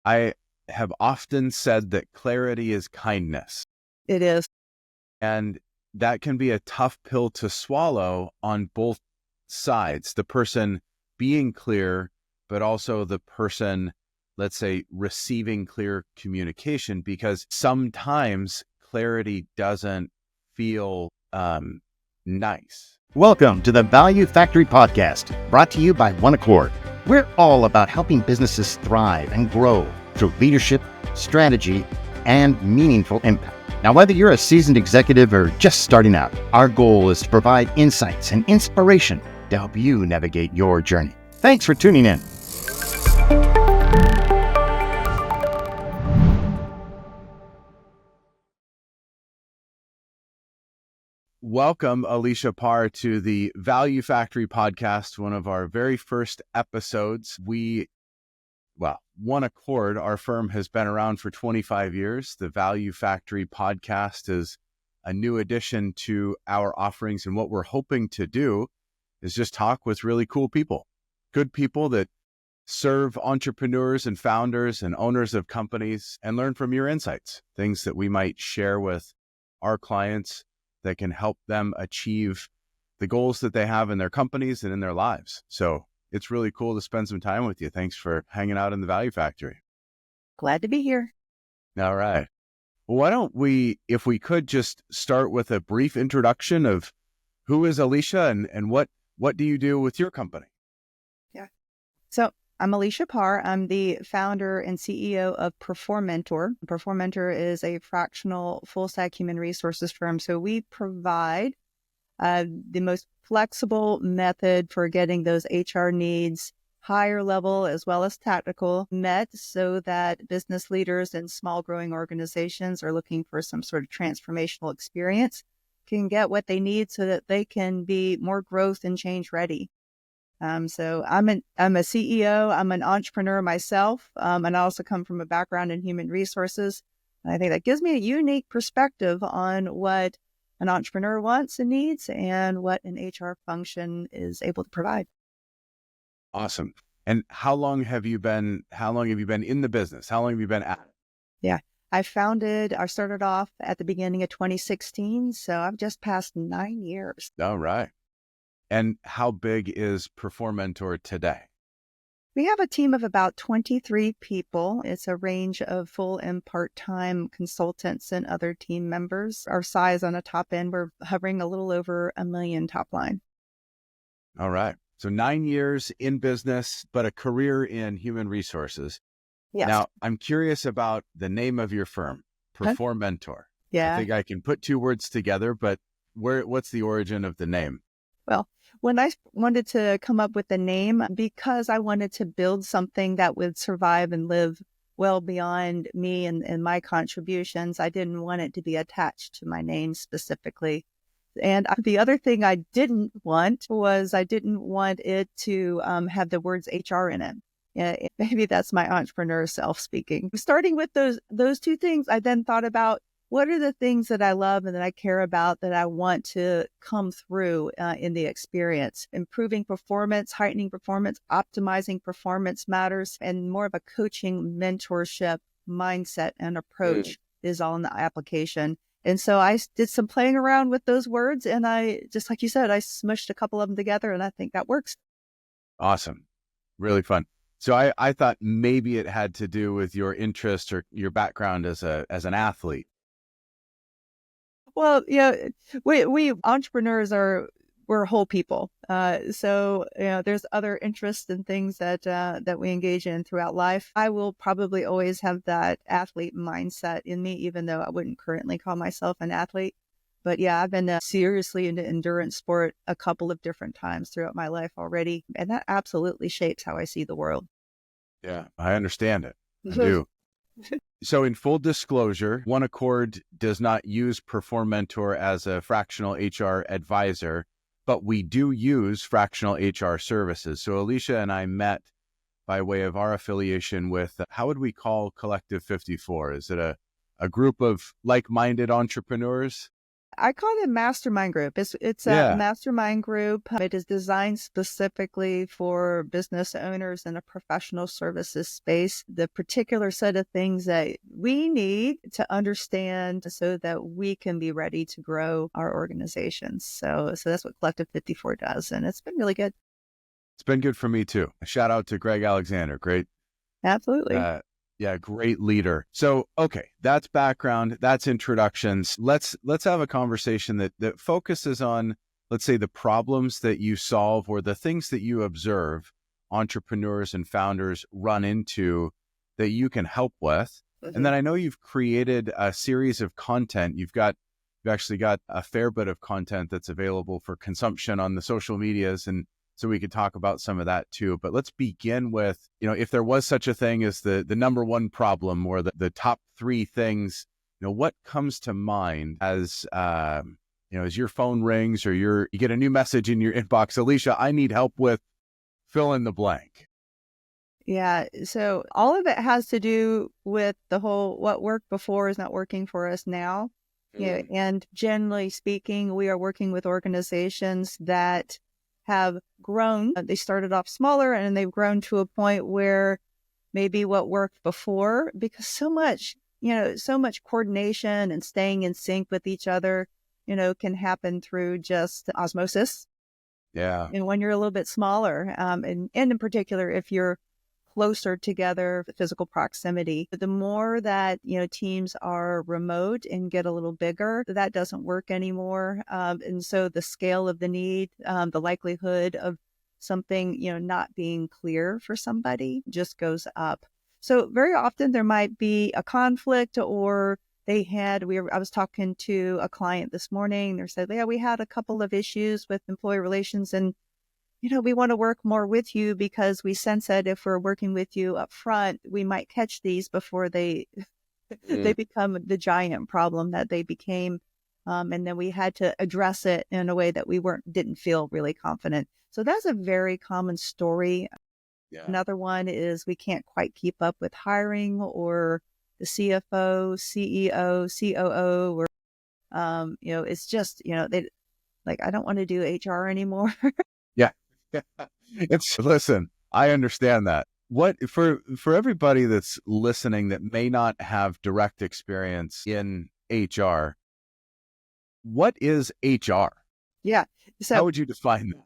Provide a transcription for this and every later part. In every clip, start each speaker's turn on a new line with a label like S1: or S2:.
S1: I have often said that clarity is kindness.
S2: It is.
S1: And that can be a tough pill to swallow on both sides. The person being clear, but also the person, let's say, receiving clear communication, because sometimes clarity doesn't feel nice.
S3: Welcome to the Value Factory Podcast, brought to you by One Accord. We're all about helping businesses thrive and grow through leadership, strategy, and meaningful impact. Now, whether you're a seasoned executive or just starting out, our goal is to provide insights and inspiration to help you navigate your journey. Thanks for tuning in.
S1: Welcome, Alicia Parr, to the Value Factory Podcast, one of our very first episodes. One Accord, our firm, has been around for 25 years. The Value Factory Podcast is a new addition to our offerings, and what we're hoping to do is just talk with really cool people, good people that serve entrepreneurs and founders and owners of companies, and learn from your insights, things that we might share with our clients that can help them achieve the goals that they have in their companies and in their lives. So it's really cool to spend some time with you. Thanks for hanging out in the Value Factory.
S2: Glad to be here.
S1: All right. Well, why don't we, if we could, just start with a brief introduction of who is Alicia and what do you do with your company?
S2: Yeah. So I'm Alicia Parr. I'm the founder and CEO of Performentor. Performentor is a fractional full-stack human resources firm. So we provide the most flexible method for getting those HR needs, higher level as well as tactical, met so that business leaders in small growing organizations are looking for some sort of transformational experience can get what they need so that they can be more growth and change ready. So I'm a CEO, I'm an entrepreneur myself, and I also come from a background in human resources. And I think that gives me a unique perspective on what an entrepreneur wants and needs and what an HR function is able to provide.
S1: Awesome. And how long have you been in the business? How long have you been at it?
S2: Yeah, I started off at the beginning of 2016. So I've just passed 9 years.
S1: All right. And how big is Performentor today?
S2: We have a team of about 23 people. It's a range of full and part-time consultants and other team members. Our size on the top end, we're hovering a little over $1 million top line.
S1: All right. So 9 years in business, but a career in human resources.
S2: Yes.
S1: Now, I'm curious about the name of your firm, Performentor.
S2: Yeah.
S1: I think I can put two words together, but what's the origin of the name?
S2: Well, when I wanted to come up with the name, because I wanted to build something that would survive and live well beyond me and my contributions, I didn't want it to be attached to my name specifically. And the other thing I didn't want was I didn't want it to have the words HR in it. Yeah, maybe that's my entrepreneur self speaking. Starting with those two things, I then thought about what are the things that I love and that I care about that I want to come through in the experience. Improving performance, heightening performance, optimizing performance matters, and more of a coaching mentorship mindset and approach is all in the application. And so I did some playing around with those words, and I, just like you said, I smushed a couple of them together, and I think that works.
S1: Awesome. Really fun. So I thought maybe it had to do with your interest or your background as an athlete.
S2: Well, yeah, we entrepreneurs we're whole people. So there's other interests and things that we engage in throughout life. I will probably always have that athlete mindset in me, even though I wouldn't currently call myself an athlete. But yeah, I've been seriously into endurance sport a couple of different times throughout my life already. And that absolutely shapes how I see the world.
S1: Yeah, I understand it. I do. So in full disclosure, One Accord does not use Performentor as a fractional HR advisor, but we do use fractional HR services. So Alicia and I met by way of our affiliation with, how would we call Collective 54? Is it a group of like-minded entrepreneurs?
S2: I call it a mastermind group. It's a
S1: Yeah.
S2: mastermind group. It is designed specifically for business owners in a professional services space. The particular set of things that we need to understand so that we can be ready to grow our organizations. So that's what Collective 54 does, and it's been really good.
S1: It's been good for me too. A shout out to Greg Alexander. Great.
S2: Absolutely.
S1: Yeah, great leader. So, okay, that's background, that's introductions. Let's have a conversation that focuses on, let's say, the problems that you solve or the things that you observe entrepreneurs and founders run into that you can help with.
S2: Mhm.
S1: And then I know you've created a series of content. You've actually got a fair bit of content that's available for consumption on the social medias, and so we could talk about some of that too. But let's begin with, if there was such a thing as the number one problem or the top three things, what comes to mind as, as your phone rings or you get a new message in your inbox, Alicia, I need help with fill in the blank.
S2: Yeah. So all of it has to do with the whole, what worked before is not working for us now. And generally speaking, we are working with organizations that have grown. They started off smaller and they've grown to a point where maybe what worked before, because so much coordination and staying in sync with each other, can happen through just osmosis.
S1: Yeah.
S2: And when you're a little bit smaller, and in particular, if you're closer together, physical proximity, the more that, teams are remote and get a little bigger, that doesn't work anymore. And so the scale of the need, the likelihood of something, not being clear for somebody just goes up. So very often there might be a conflict, or I was talking to a client this morning. They said, yeah, we had a couple of issues with employee relations, and we want to work more with you because we sense that if we're working with you up front, we might catch these before they become the giant problem that they became. And then we had to address it in a way that we didn't feel really confident. So that's a very common story.
S1: Yeah.
S2: Another one is we can't quite keep up with hiring, or the CFO, CEO, COO, or, it's just, they like, I don't want to do HR anymore.
S1: Yeah. Listen, I understand that. What for everybody that's listening that may not have direct experience in HR, what is HR?
S2: Yeah. So
S1: how would you define that?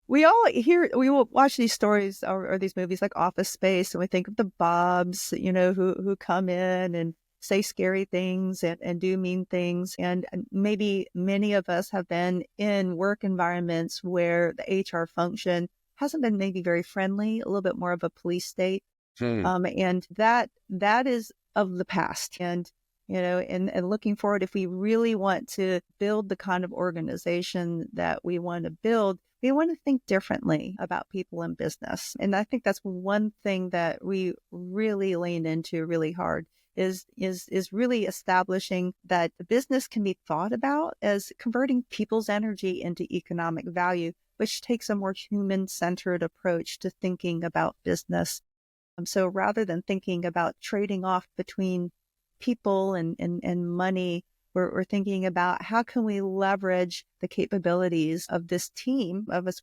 S2: we will watch these stories or these movies like Office Space, and we think of the Bobs, who come in and say scary things and do mean things. And maybe many of us have been in work environments where the HR function hasn't been maybe very friendly, a little bit more of a police state. And that is of the past. And, and looking forward, if we really want to build the kind of organization that we want to build, we want to think differently about people in business. And I think that's one thing that we really lean into really hard is really establishing that the business can be thought about as converting people's energy into economic value, which takes a more human-centered approach to thinking about business. So rather than thinking about trading off between people and money, we're thinking about how can we leverage the capabilities of this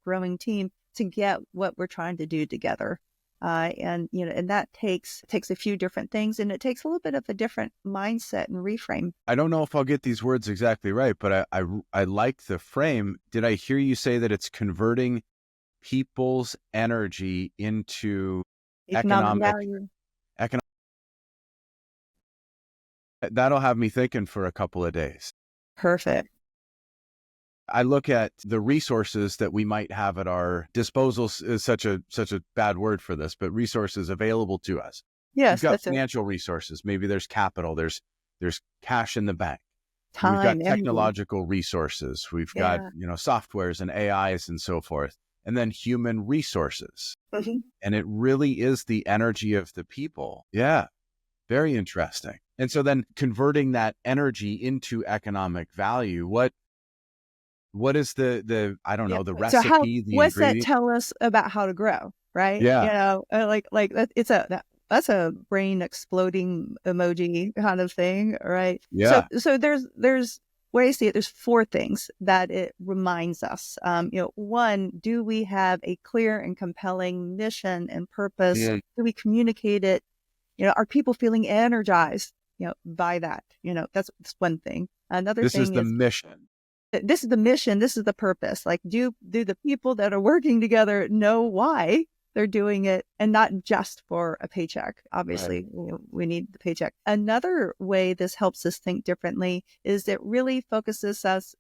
S2: growing team to get what we're trying to do together. And that takes a few different things, and it takes a little bit of a different mindset and reframe.
S1: I don't know if I'll get these words exactly right, but I like the frame. Did I hear you say that it's converting people's energy into
S2: Economic value?
S1: That'll have me thinking for a couple of days.
S2: Perfect.
S1: I look at the resources that we might have at our disposal, is such a bad word for this, but resources available to us.
S2: Yes,
S1: we've got financial resources. Maybe there's capital. There's cash in the bank.
S2: Time,
S1: we've got technological resources. We've got softwares and AIs and so forth, and then human resources.
S2: Mm-hmm.
S1: And it really is the energy of the people. Yeah, very interesting. And so then converting that energy into economic value, what is the I don't know, the recipe,
S2: so
S1: the
S2: what's
S1: ingredient?
S2: that tell us about how to grow, right?
S1: Yeah.
S2: It's That's a brain exploding emoji kind of thing, right?
S1: Yeah.
S2: So there's way I see it. There's four things that it reminds us. One, do we have a clear and compelling mission and purpose?
S1: Yeah.
S2: Do we communicate it? Are people feeling energized? By that. That's one thing. Another
S1: This is
S2: thing
S1: the
S2: is
S1: mission.
S2: this is the mission. This is the purpose. Like, do the people that are working together know why they're doing it, and not just for a paycheck? Obviously, we need the paycheck. Another way this helps us think differently is it really focuses us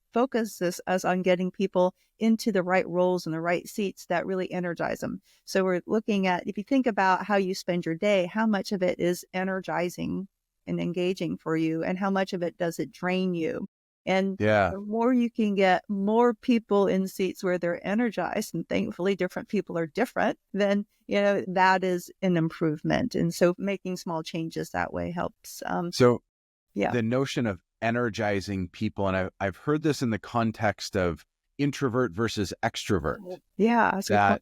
S2: on getting people into the right roles and the right seats that really energize them. So we're looking at, if you think about how you spend your day, how much of it is energizing and engaging for you, and how much of it does it drain you? And the more you can get more people in seats where they're energized, and thankfully different people are different, then, that is an improvement. And so making small changes that way helps.
S1: The notion of energizing people, and I've heard this in the context of introvert versus extrovert.
S2: Yeah.
S1: That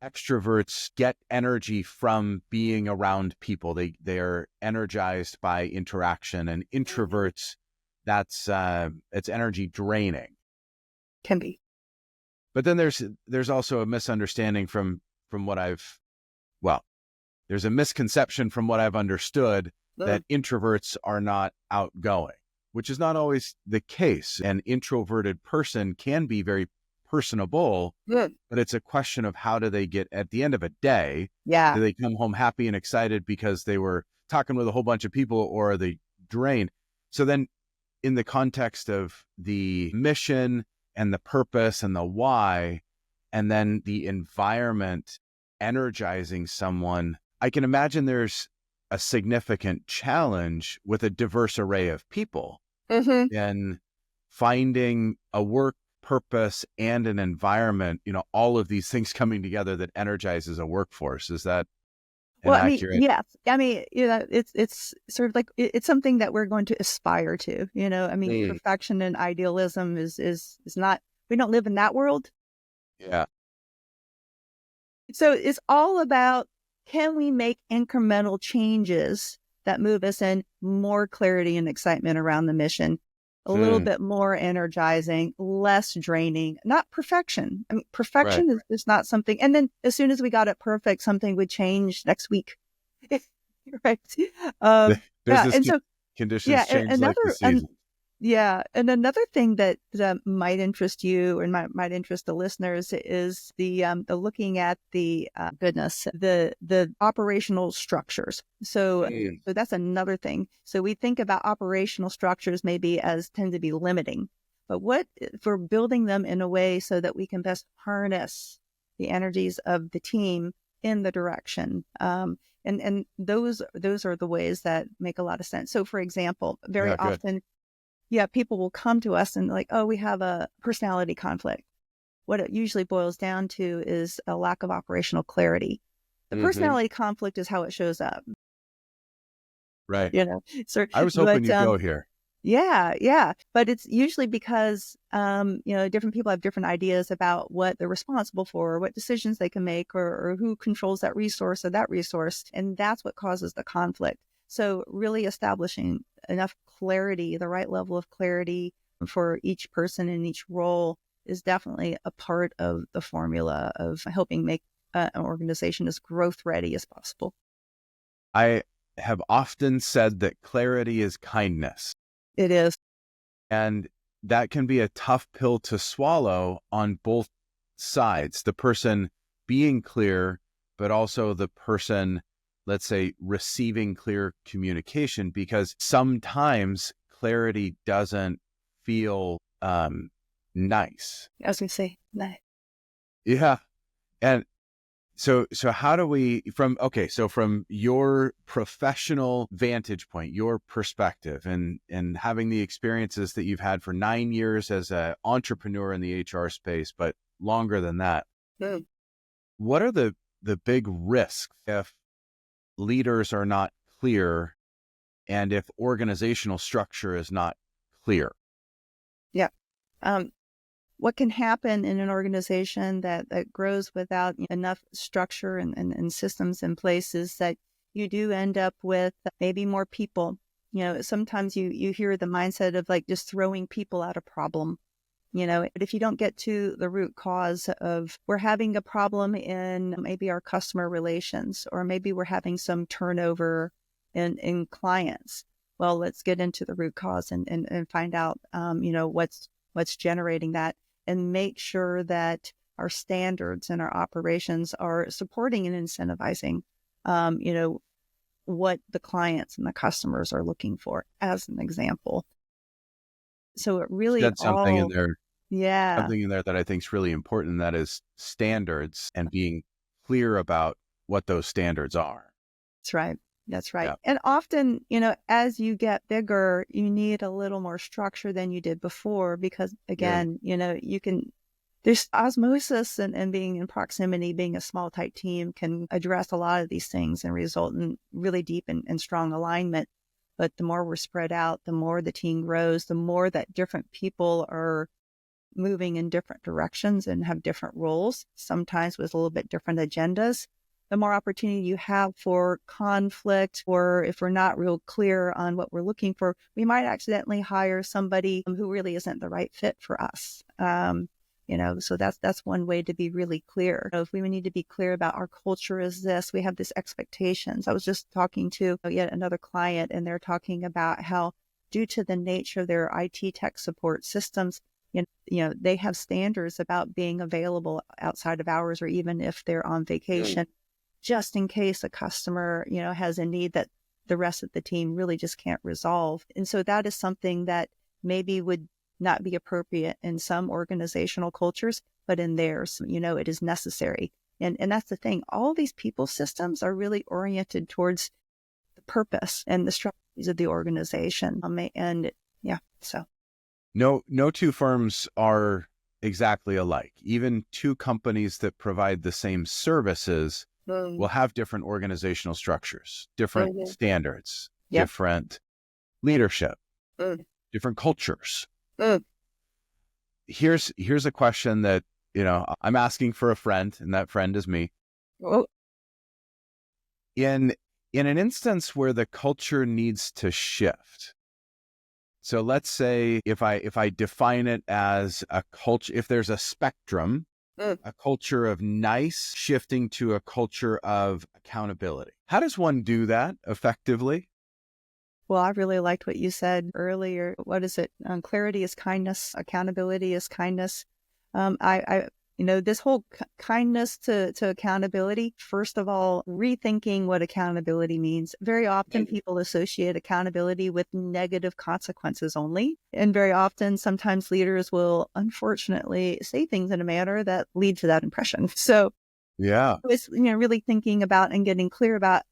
S1: extroverts get energy from being around people. They are energized by interaction, and introverts, it's energy draining.
S2: Can be.
S1: But then there's also a misunderstanding from what there's a misconception from what I've understood that introverts are not outgoing, which is not always the case. An introverted person can be very personable, but it's a question of how do they get at the end of a day?
S2: Yeah.
S1: Do they come home happy and excited because they were talking with a whole bunch of people, or are they drained? So then, in the context of the mission and the purpose and the why, and then the environment energizing someone, I can imagine there's a significant challenge with a diverse array of people and finding a work purpose and an environment, all of these things coming together that energizes a workforce. Is that accurate?
S2: Yes. It's sort of like, it's something that we're going to aspire to, perfection and idealism is not, we don't live in that world.
S1: Yeah.
S2: So it's all about, can we make incremental changes that move us in more clarity and excitement around the mission? A little bit more energizing, less draining, not perfection. Perfection is not something. And then as soon as we got it perfect, something would change next week. Right.
S1: Conditions change like the season.
S2: And another thing that might interest you and might interest the listeners is the looking at the operational structures. So that's another thing. So we think about operational structures maybe as tend to be limiting, but what if we're building them in a way so that we can best harness the energies of the team in the direction. And those are the ways that make a lot of sense. So for example, very often, people will come to us and like, oh, we have a personality conflict. What it usually boils down to is a lack of operational clarity. The personality conflict is how it shows up.
S1: Right.
S2: So
S1: I was hoping you'd go here.
S2: Yeah. But it's usually because, different people have different ideas about what they're responsible for, or what decisions they can make, or who controls that resource or that resource. And that's what causes the conflict. So really establishing enough clarity, the right level of clarity for each person in each role is definitely a part of the formula of helping make an organization as growth ready as possible.
S1: I have often said that clarity is kindness.
S2: It is.
S1: And that can be a tough pill to swallow on both sides. The person being clear, but also the person, let's say, receiving clear communication, because sometimes clarity doesn't feel nice.
S2: I was going to say, nice.
S1: Yeah. And so how do we, from your professional vantage point, your perspective, and having the experiences that you've had for 9 years as an entrepreneur in the HR space, but longer than that, what are the big risks if leaders are not clear and if organizational structure is not clear?
S2: Yeah. What can happen in an organization that grows without enough structure and systems in place is that you do end up with maybe more people. Sometimes you hear the mindset of like just throwing people at a problem. But if you don't get to the root cause of we're having a problem in maybe our customer relations, or maybe we're having some turnover in clients, well, let's get into the root cause and find out, what's generating that, and make sure that our standards and our operations are supporting and incentivizing, what the clients and the customers are looking for, as an example. So it really
S1: Said something in there.
S2: yeah.
S1: Something in there that I think is really important, that is standards and being clear about what those standards are.
S2: That's right. That's right.
S1: Yeah.
S2: And often, as you get bigger, you need a little more structure than you did before, because again, there's osmosis, and being in proximity, being a small, tight team can address a lot of these things and result in really deep and strong alignment. But the more we're spread out, the more the team grows, the more that different people are moving in different directions and have different roles, sometimes with a little bit different agendas, the more opportunity you have for conflict, or if we're not real clear on what we're looking for, we might accidentally hire somebody who really isn't the right fit for us. So that's one way to be really clear. If we need to be clear about our culture is this, we have this expectations. I was just talking to yet another client, and they're talking about how, due to the nature of their IT tech support systems, they have standards about being available outside of hours, or even if they're on vacation, just in case a customer, has a need that the rest of the team really just can't resolve. And so that is something that maybe would not be appropriate in some organizational cultures, but in theirs, it is necessary. And that's the thing. All these people systems are really oriented towards the purpose and the strategies of the organization. So.
S1: No two firms are exactly alike. Even two companies that provide the same services will have different organizational structures, different standards, different leadership, different cultures. Here's a question that, I'm asking for a friend, and that friend is me.
S2: Oh.
S1: In an instance where the culture needs to shift. So let's say if I define it as a culture, if there's a spectrum, a culture of nice shifting to a culture of accountability. How does one do that effectively?
S2: Well, I really liked what you said earlier. What is it? Clarity is kindness. Accountability is kindness. This whole kindness to accountability, first of all, rethinking what accountability means. Very often people associate accountability with negative consequences only. And very often, sometimes leaders will unfortunately say things in a manner that lead to that impression. So it's, really thinking about and getting clear about,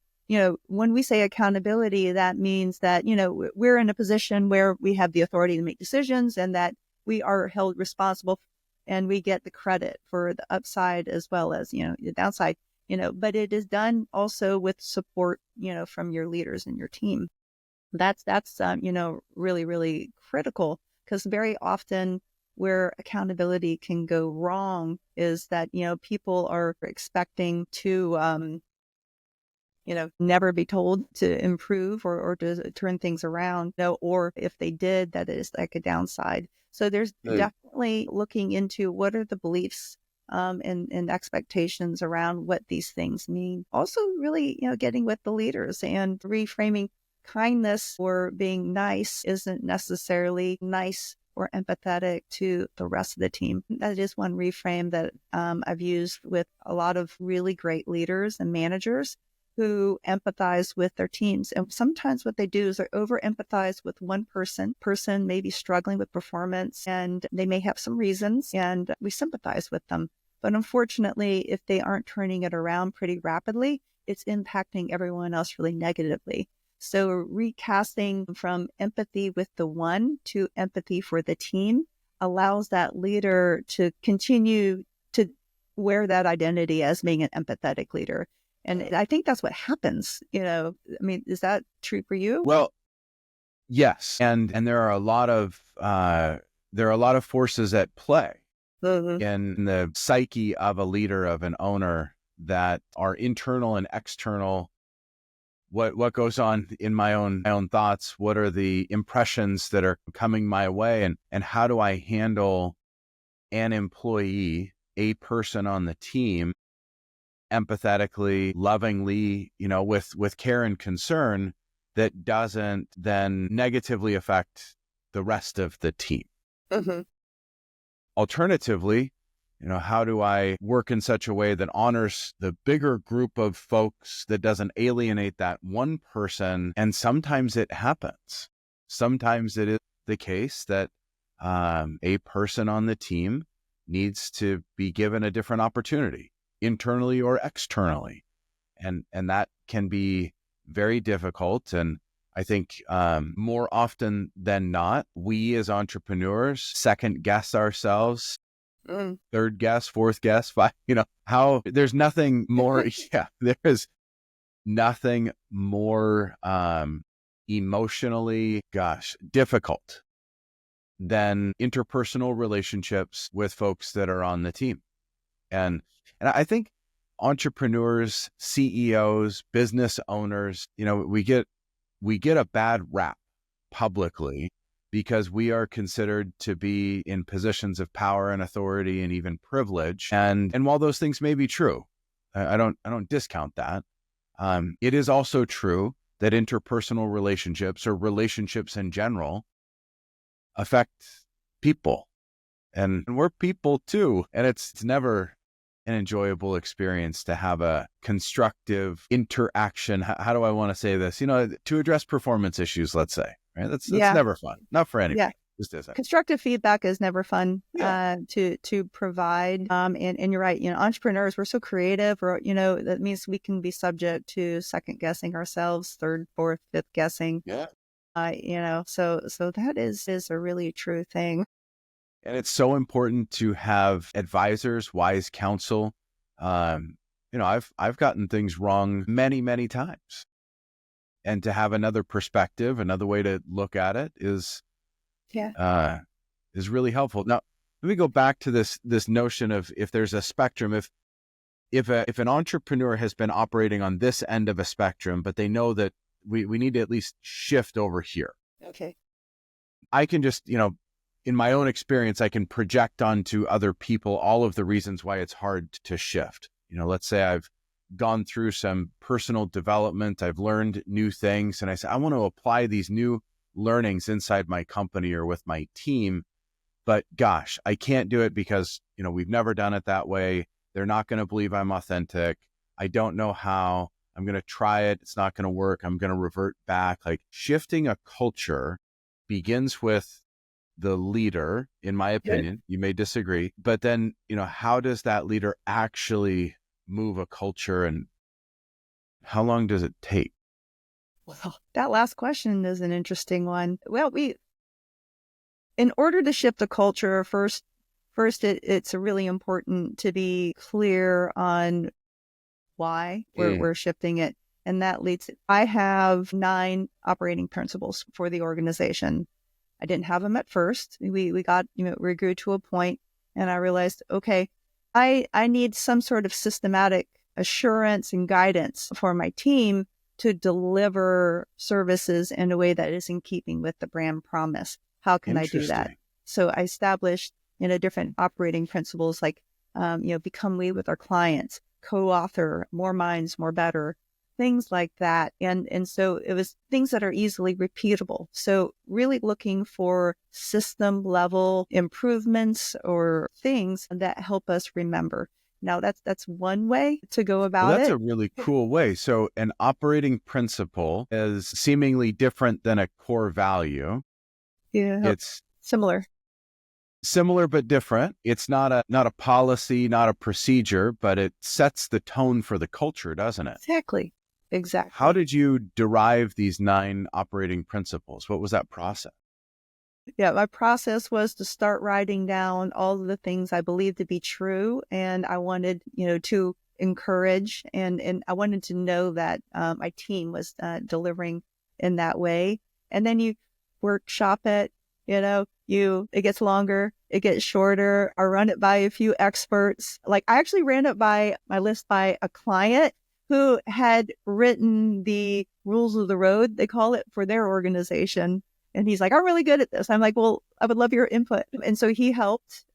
S2: when we say accountability, that means that, we're in a position where we have the authority to make decisions, and that we are held responsible, and we get the credit for the upside as well as, the downside, but it is done also with support, from your leaders and your team. That's really, really critical, because very often where accountability can go wrong is that, people are expecting to, never be told to improve or to turn things around, or if they did, that is like a downside. So there's definitely looking into what are the beliefs and expectations around what these things mean. Also really, getting with the leaders and reframing kindness or being nice isn't necessarily nice or empathetic to the rest of the team. That is one reframe that I've used with a lot of really great leaders and managers who empathize with their teams. And sometimes what they do is they over empathize with one person may be struggling with performance, and they may have some reasons, and we sympathize with them. But unfortunately, if they aren't turning it around pretty rapidly, it's impacting everyone else really negatively. So recasting from empathy with the one to empathy for the team allows that leader to continue to wear that identity as being an empathetic leader. And I think that's what happens, is that true for you?
S1: Well, yes. And there are a lot of forces at play in the psyche of a leader, of an owner, that are internal and external what goes on in my own thoughts, what are the impressions that are coming my way, and how do I handle an employee, a person on the team, empathetically, lovingly, with care and concern that doesn't then negatively affect the rest of the team.
S2: Mm-hmm.
S1: Alternatively, how do I work in such a way that honors the bigger group of folks, that doesn't alienate that one person? And sometimes it happens. Sometimes it is the case that a person on the team needs to be given a different opportunity, internally or externally. And that can be very difficult. And I think more often than not, we as entrepreneurs second guess ourselves, third guess, fourth guess, five, there's nothing more. There is nothing more emotionally, difficult than interpersonal relationships with folks that are on the team. And I think entrepreneurs, CEOs, business owners, we get a bad rap publicly because we are considered to be in positions of power and authority and even privilege. And while those things may be true, I don't discount that. It is also true that interpersonal relationships, or relationships in general, affect people, and we're people too. And it's never an enjoyable experience to have a constructive interaction. How do I want to say this? To address performance issues, let's say, right? That's never fun. Not for anybody.
S2: Yeah.
S1: Just isn't.
S2: Constructive feedback is never fun to provide. And you're right. Entrepreneurs, we're so creative, or, that means we can be subject to second guessing ourselves, third, fourth, fifth guessing.
S1: Yeah.
S2: So that is a really true thing.
S1: And it's so important to have advisors, wise counsel. I've gotten things wrong many, many times. And to have another perspective, another way to look at it is really helpful. Now, let me go back to this notion of, if there's a spectrum, if an entrepreneur has been operating on this end of a spectrum, but they know that we need to at least shift over here.
S2: Okay.
S1: I can just, in my own experience, I can project onto other people all of the reasons why it's hard to shift. Let's say I've gone through some personal development, I've learned new things, and I say, I want to apply these new learnings inside my company or with my team, but gosh, I can't do it because, we've never done it that way. They're not going to believe I'm authentic. I don't know how. I'm going to try it. It's not going to work. I'm going to revert back. Like, shifting a culture begins with the leader, in my opinion. You may disagree, but then, how does that leader actually move a culture, and how long does it take?
S2: Well, that last question is an interesting one. Well, in order to shift the culture, first it's really important to be clear on why we're shifting it. And that leads, I have 9 operating principles for the organization. I didn't have them at first. We got, we grew to a point, and I realized, okay, I need some sort of systematic assurance and guidance for my team to deliver services in a way that is in keeping with the brand promise. How can I do that? So I established, different operating principles, like, become lead with our clients, co-author, more minds, more better, things like that. And so it was things that are easily repeatable. So really looking for system level improvements or things that help us remember. Now that's one way to go about it.
S1: That's a really cool way. So an operating principle is seemingly different than a core value.
S2: Yeah.
S1: It's
S2: similar
S1: but different. It's not a policy, not a procedure, but it sets the tone for the culture, doesn't it?
S2: Exactly.
S1: How did you derive these 9 operating principles? What was that process?
S2: Yeah, my process was to start writing down all of the things I believed to be true. And I wanted, to encourage and I wanted to know that my team was delivering in that way. And then you workshop it, it gets longer, it gets shorter. I run it by a few experts. Like, I actually ran it by my list by a client who had written the rules of the road, they call it, for their organization. And he's like, I'm really good at this. I'm like, well, I would love your input. And so he helped,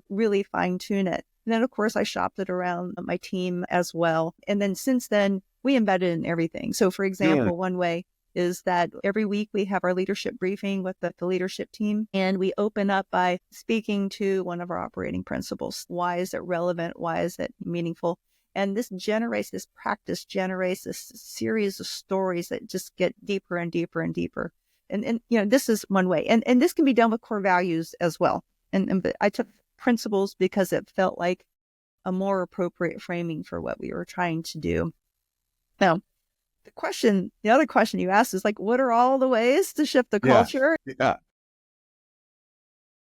S2: really fine tune it. And then, of course, I shopped it around my team as well. And then since then, we embedded in everything. So, for example, one way is that every week we have our leadership briefing with the leadership team, and we open up by speaking to one of our operating principles. Why is it relevant? Why is it meaningful? And this practice generates this series of stories that just get deeper and deeper and deeper. And this is one way. And this can be done with core values as well. But I took principles because it felt like a more appropriate framing for what we were trying to do. Now, the other question you asked is like, what are all the ways to shift the culture?
S1: Yeah.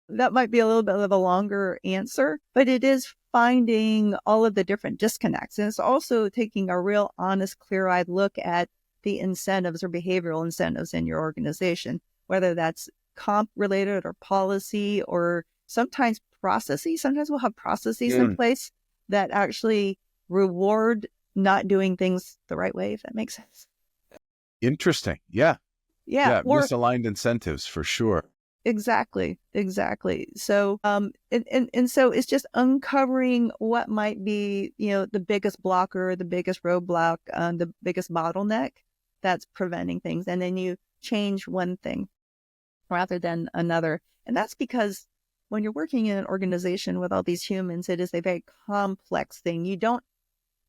S2: That might be a little bit of a longer answer, but it is finding all of the different disconnects. And it's also taking a real honest, clear-eyed look at the incentives or behavioral incentives in your organization, whether that's comp related or policy or sometimes processes. Sometimes we'll have processes in place that actually reward not doing things the right way, if that makes sense.
S1: Interesting. Yeah.
S2: Yeah. Or,
S1: misaligned incentives for sure.
S2: Exactly. So, and so it's just uncovering what might be, the biggest blocker, the biggest roadblock, the biggest bottleneck that's preventing things. And then you change one thing rather than another. And that's because when you're working in an organization with all these humans, it is a very complex thing. You don't,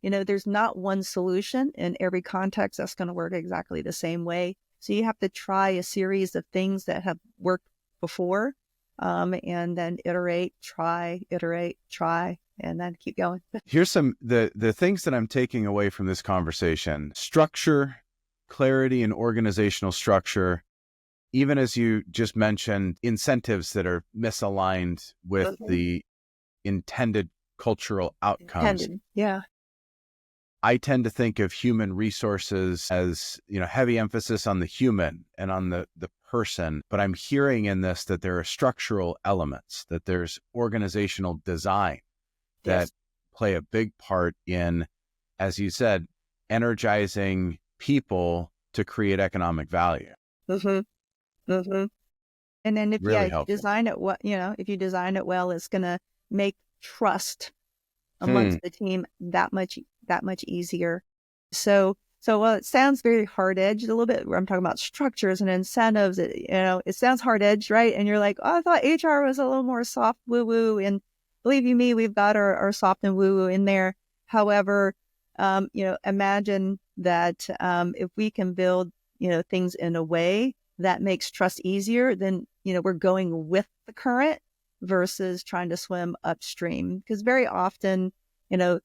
S2: there's not one solution in every context that's going to work exactly the same way. So you have to try a series of things that have worked before, and then try, and then keep going.
S1: Here's some, the things that I'm taking away from this conversation: structure, clarity and organizational structure, even as you just mentioned, incentives that are misaligned with the intended cultural outcomes.
S2: Yeah.
S1: I tend to think of human resources as, heavy emphasis on the human and on the person, but I'm hearing in this that there are structural elements, that there's organizational design that play a big part in, as you said, energizing people to create economic value.
S2: And then if you design it well, it's going to make trust amongst the team that much easier. So it sounds very hard-edged a little bit where I'm talking about structures and incentives. It sounds hard-edged, right? And you're like, oh, I thought HR was a little more soft woo-woo. And believe you me, we've got our soft and woo-woo in there. However, imagine that if we can build, things in a way that makes trust easier, then, we're going with the current versus trying to swim upstream. Because very often, a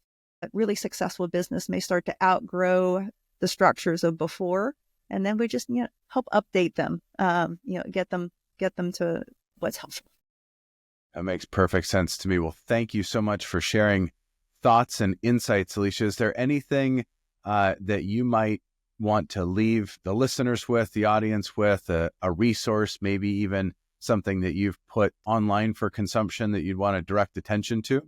S2: really successful business may start to outgrow the structures of before, and then we just help update them, get them to what's helpful.
S1: That makes perfect sense to me. Well, thank you so much for sharing thoughts and insights, Alicia. Is there anything that you might want to leave the listeners with, the audience with, a resource, maybe even something that you've put online for consumption that you'd want to direct attention to?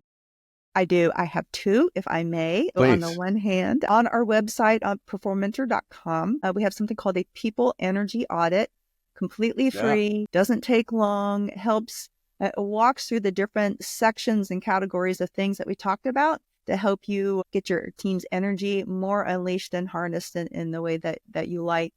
S2: I do. I have two, if I may.
S1: Please.
S2: On the one hand, on our website on Performentor.com, we have something called a People Energy Audit, completely free, doesn't take long, helps, walks through the different sections and categories of things that we talked about to help you get your team's energy more unleashed and harnessed in the way that you like.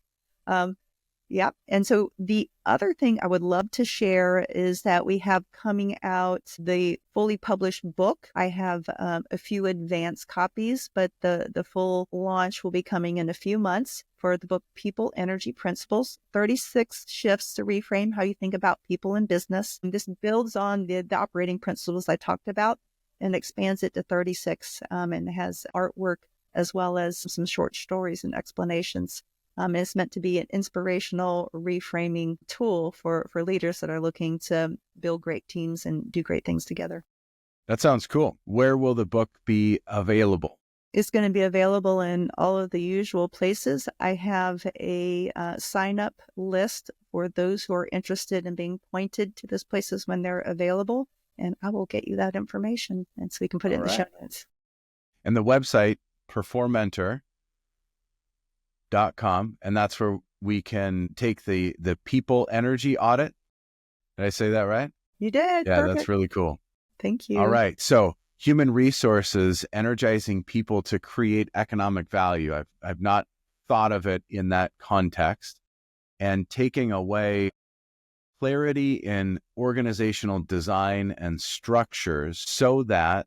S2: Yep. And so the other thing I would love to share is that we have coming out the fully published book. I have a few advanced copies, but the full launch will be coming in a few months for the book People Energy Principles, 36 Shifts to Reframe How You Think About People in Business. And this builds on the operating principles I talked about and expands it to 36 and has artwork as well as some short stories and explanations. It's meant to be an inspirational reframing tool for leaders that are looking to build great teams and do great things together.
S1: That sounds cool. Where will the book be available?
S2: It's going to be available in all of the usual places. I have a sign-up list for those who are interested in being pointed to those places when they're available, and I will get you that information, and so we can put it in the show notes.
S1: And the website performentor.com, and that's where we can take the people energy audit. Did I say that right?
S2: You did.
S1: Yeah,
S2: Perfect.
S1: that's really cool.
S2: Thank you.
S1: All right. So human resources, energizing people to create economic value. I've not thought of it in that context, and taking away clarity in organizational design and structures so that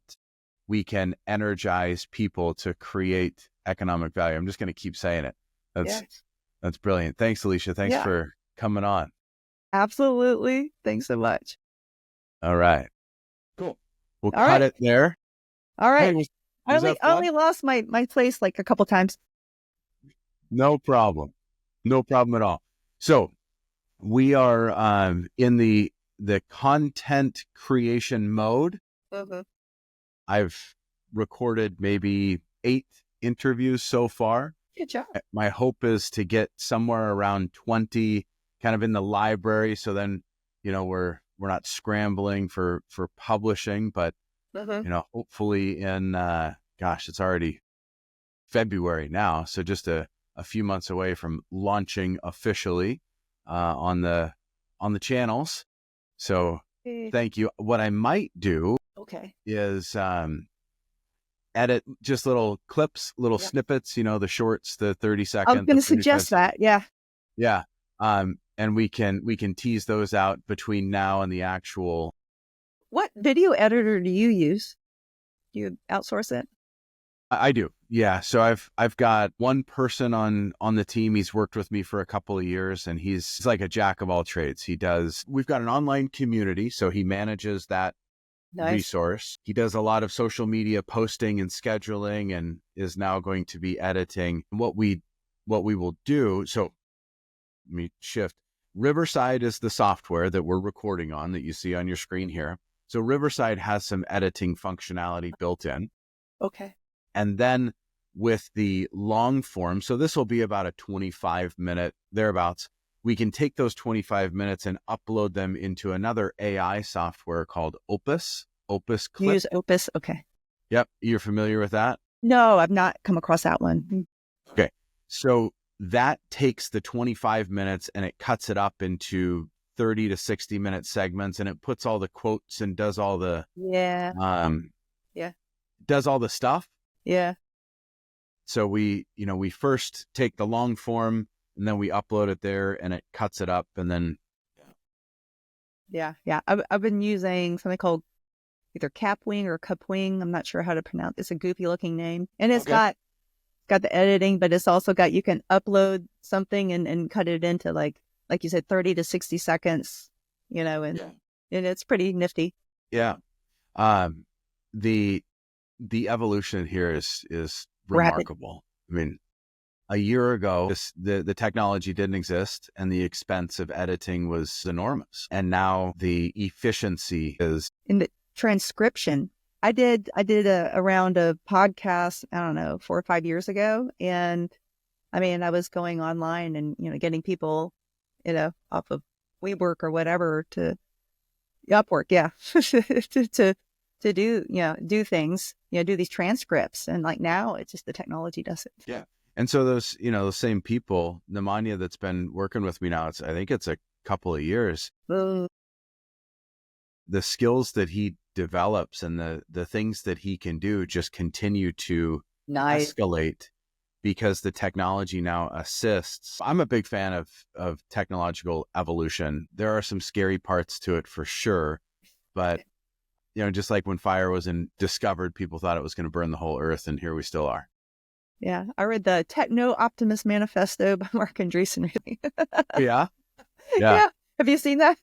S1: we can energize people to create economic value. I'm just going to keep saying it. That's brilliant. Thanks, Alicia. Thanks for coming on.
S2: Absolutely. Thanks so much.
S1: All right. Cool. We'll cut it there.
S2: All right.
S1: Hey,
S2: I only lost my place like a couple times.
S1: No problem. No problem at all. So we are in the content creation mode.
S2: Mm-hmm.
S1: I've recorded maybe 8 interviews so far.
S2: Good job.
S1: My hope is to get somewhere around 20 kind of in the library. So then, we're not scrambling for publishing, but, hopefully in, it's already February now. So just a few months away from launching officially on the channels. So thank you. What I might do is edit just little clips, little snippets, the shorts, the 30-second.
S2: I was going to suggest that. Yeah.
S1: Yeah. And we can tease those out between now and the actual.
S2: What video editor do you use? Do you outsource it?
S1: I do. Yeah. So I've got one person on the team. He's worked with me for a couple of years, and he's like a jack of all trades. We've got an online community, so he manages that resource. He does a lot of social media posting and scheduling, and is now going to be editing what we will do. So let me shift. Riverside is the software that we're recording on that you see on your screen here. So Riverside has some editing functionality built in.
S2: Okay.
S1: And then with the long form, so this will be about a 25-minute thereabouts, we can take those 25 minutes and upload them into another AI software called Opus Clip.
S2: Use Opus. Okay.
S1: Yep. You're familiar with that?
S2: No, I've not come across that one.
S1: Okay. So that takes the 25 minutes and it cuts it up into 30 to 60 minute segments, and it puts all the quotes and does all the, does all the stuff.
S2: Yeah. So
S1: we first take the long form and then we upload it there and it cuts it up, and then.
S2: Yeah. I've been using something called either Capwing or Cupwing. I'm not sure how to pronounce it. It's a goofy looking name, and it's got the editing, but it's also got, you can upload something and cut it into like you said, 30 to 60 seconds, and it's pretty nifty.
S1: Yeah. The evolution here is remarkable.
S2: Rapid.
S1: I mean, a year ago, the technology didn't exist and the expense of editing was enormous. And now the efficiency is
S2: in the transcription. I did a round of podcasts, I don't know, 4 or 5 years ago. And I mean, I was going online and, getting people, off of WeWork or whatever to Upwork. Yeah. to do, do things, do these transcripts. And like now it's just the technology does it.
S1: Yeah. And so those, those same people, Nemanja that's been working with me now, I think it's a couple of years. The skills that he develops and the things that he can do just continue to escalate because the technology now assists. I'm a big fan of technological evolution. There are some scary parts to it for sure, but just like when fire was discovered, people thought it was going to burn the whole earth, and here we still are.
S2: Yeah, I read the Techno Optimist Manifesto by Mark Andreessen.
S1: Yeah?
S2: Yeah. Have you seen that?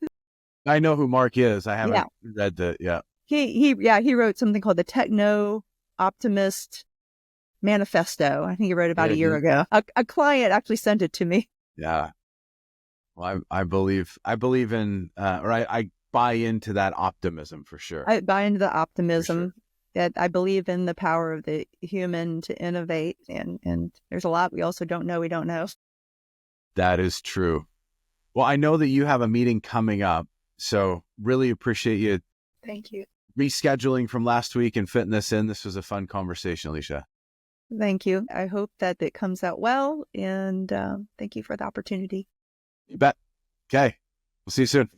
S1: I know who Mark is. I haven't read the,
S2: He wrote something called the Techno Optimist Manifesto. I think he wrote about a year ago. A client actually sent it to me.
S1: Yeah. Well, I believe in, I buy into that optimism for sure.
S2: I buy into the optimism. That I believe in the power of the human to innovate, and there's a lot we also don't know. We don't know.
S1: That is true. Well, I know that you have a meeting coming up, so really appreciate you.
S2: Thank you.
S1: Rescheduling from last week and fitting this in. This was a fun conversation, Alicia.
S2: Thank you. I hope that it comes out well, and thank you for the opportunity.
S1: You bet. Okay. We'll see you soon.